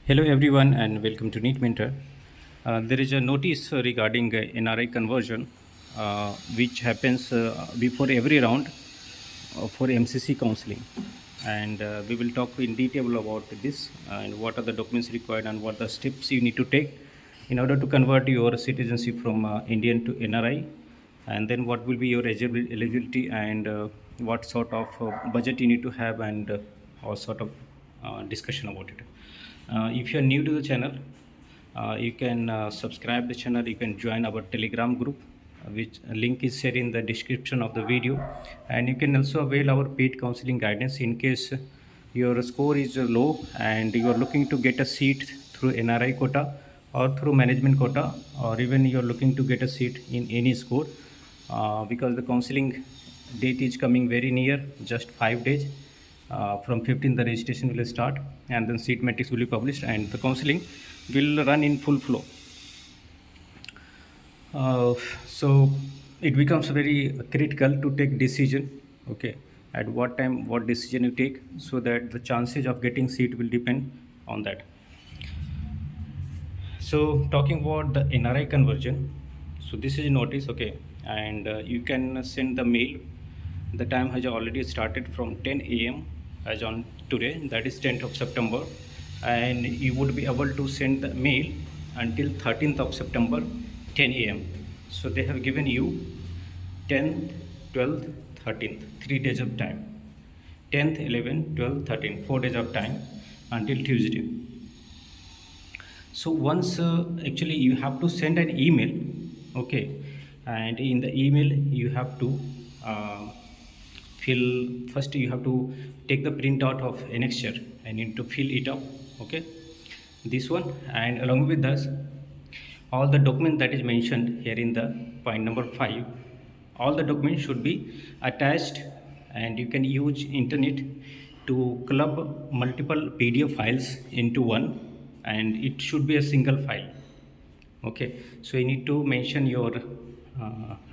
Hello everyone and welcome to NEET Mentor. There is a notice regarding NRI conversion which happens before every round for MCC counseling, and we will talk in detail about this and what are the documents required and what the steps you need to take in order to convert your citizenship from Indian to NRI, and then what will be your eligibility and what sort of budget you need to have and all sort of discussion about it. If you are new to the channel, you can subscribe the channel. You can join our Telegram group, which link is shared in the description of the video, and you can also avail our paid counseling guidance in case your score is low and you are looking to get a seat through NRI quota or through management quota, or even you are looking to get a seat in any score, because the counseling date is coming very near, just 5 days. From 15th the registration will start, and then seat matrix will be published and the counseling will run in full flow. So it becomes very critical to take decision, okay, at what time what decision you take, so that the chances of getting seat will depend on that. So talking about the NRI conversion, so this is notice, okay, and you can send the mail. The time has already started from 10 a.m. as on today, that is 10th of September, and you would be able to send the mail until 13th of September 10 a.m. So they have given you 10th, 12th, 13th, 3 days of time. 10th, 11th, 12th, 13th, 4 days of time until Tuesday. So once actually you have to send an email, okay, and in the email you have to fill, first you have to take the printout of annexure and need to fill it up, okay, this one, and along with this all the document that is mentioned here in the point number 5, all the documents should be attached, and you can use internet to club multiple PDF files into one, and it should be a single file, okay. So you need to mention your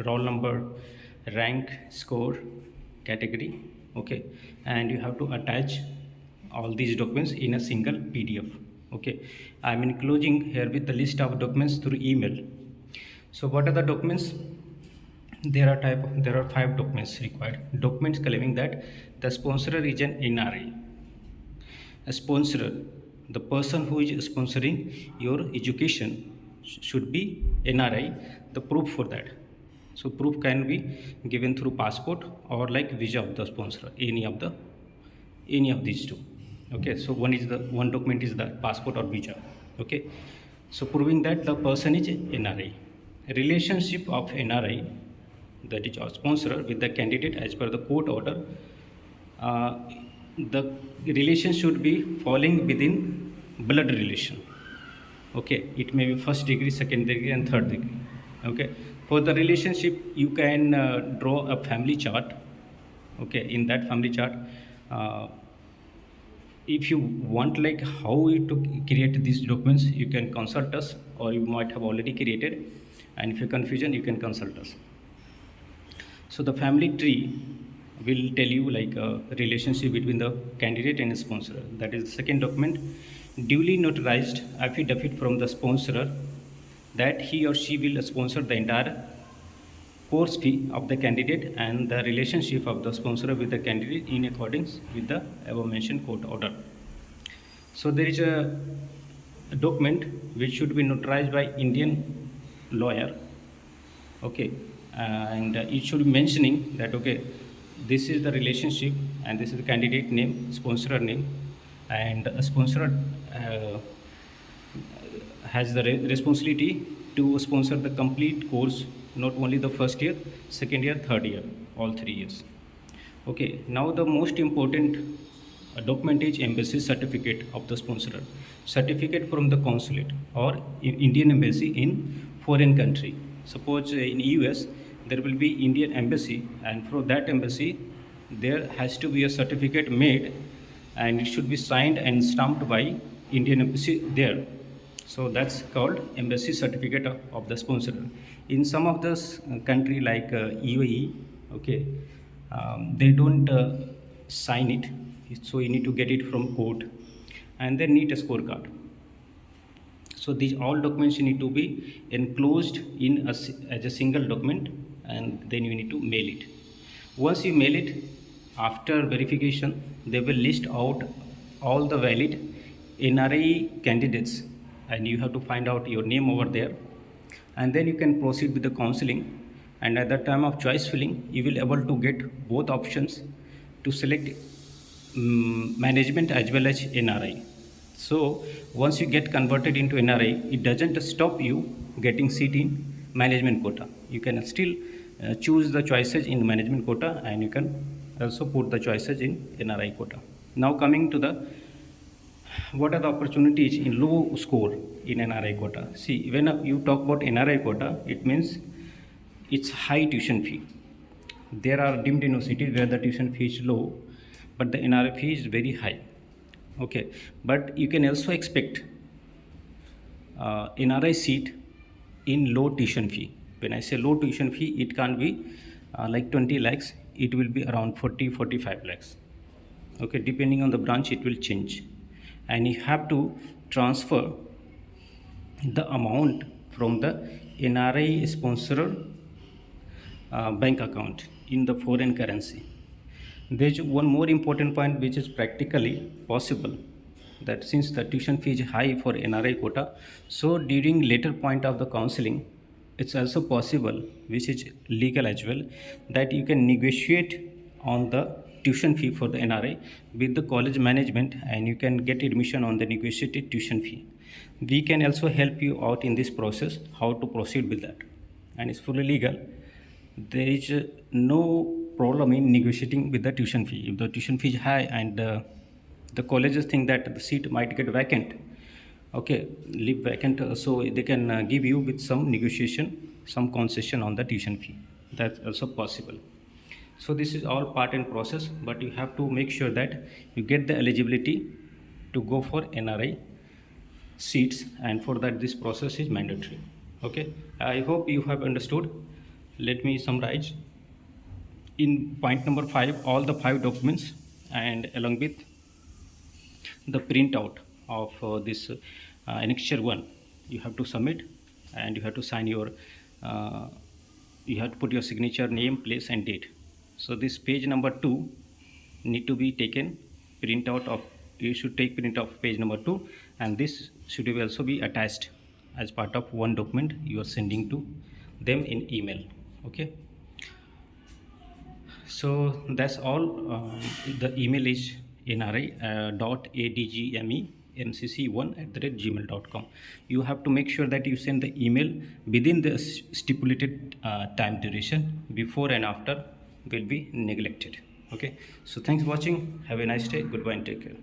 roll number, rank, score, category, okay, and you have to attach all these documents in a single PDF, okay. I'm including here with the list of documents through email. So what are the documents? There are 5 documents required. Documents claiming that the sponsor is an NRI. A sponsor, the person who is sponsoring your education should be NRI. The proof for that, so proof can be given through passport or like visa of the sponsor, any of these two, okay. So one document is the passport or visa, okay. So proving that the person is NRI. Relationship of NRI, that is our sponsor, with the candidate as per the court order, the relation should be falling within blood relation, okay. It may be first degree, second degree and third degree, okay. For the relationship you can draw a family chart, okay. In that family chart, if you want like how to create these documents, you can consult us, or you might have already created, and if you're confusion you can consult us. So the family tree will tell you like a relationship between the candidate and sponsor. That is the second document. Duly notarized affidavit from the sponsor that he or she will sponsor the entire course fee of the candidate and the relationship of the sponsor with the candidate in accordance with the above mentioned court order. So there is a document which should be notarized by Indian lawyer, okay, and it should be mentioning that, okay, this is the relationship and this is the candidate name, sponsor name, and a sponsor has the responsibility to sponsor the complete course, not only the first year, second year, third year, all 3 years, okay. Now the most important document is embassy certificate of the sponsor, certificate from the consulate or Indian embassy in foreign country. Suppose in US there will be Indian embassy, and for that embassy there has to be a certificate made, and it should be signed and stamped by Indian embassy there. So that's called embassy certificate of the sponsor. In some of this country like UAE, okay, they don't sign it, so you need to get it from court, and then need a scorecard. So these all documents need to be enclosed in as a single document, and then you need to mail it. Once you mail it, after verification, they will list out all the valid NRI candidates, and you have to find out your name over there, and then you can proceed with the counseling. And at the time of choice filling, you will able to get both options to select management as well as NRI. So once you get converted into NRI, it doesn't stop you getting seat in management quota. You can still choose the choices in management quota, and you can also put the choices in NRI quota. Now coming to the what are the opportunities in low score in NRI quota. See, when you talk about NRI quota, it means it's high tuition fee. There are deemed universities where the tuition fee is low, but the NRI fee is very high. Okay, but you can also expect NRI seat in low tuition fee. When I say low tuition fee, it can't be like 20 lakhs, it will be around 40-45 lakhs. Okay, depending on the branch, it will change, and you have to transfer the amount from the NRI sponsor bank account in the foreign currency. There's one more important point which is practically possible, that since the tuition fee is high for NRI quota, so during later point of the counseling, it's also possible, which is legal as well, that you can negotiate on the tuition fee for the NRI with the college management, and you can get admission on the negotiated tuition fee. We can also help you out in this process, how to proceed with that, and it's fully legal. There is no problem in negotiating with the tuition fee. If the tuition fee is high and the colleges think that the seat might get vacant, okay, leave vacant, so they can give you with some negotiation, some concession on the tuition fee. That's also possible. So this is all part and process, but you have to make sure that you get the eligibility to go for NRI seats, and for that this process is mandatory. Okay, I hope you have understood. Let me summarize. In point number 5, all the 5 documents and along with the printout of this annexure 1 you have to submit, and you have to sign your you have to put your signature, name, place and date. So this page number 2 need to be taken print out of, you should take print of page number 2, and this should also be attached as part of one document you are sending to them in email. Okay, so that's all. The email is nri.adgmemcc1@gmail.com. You have to make sure that you send the email within the stipulated time duration. Before and after will be neglected. Okay, so thanks for watching. Have a nice day. Goodbye and take care.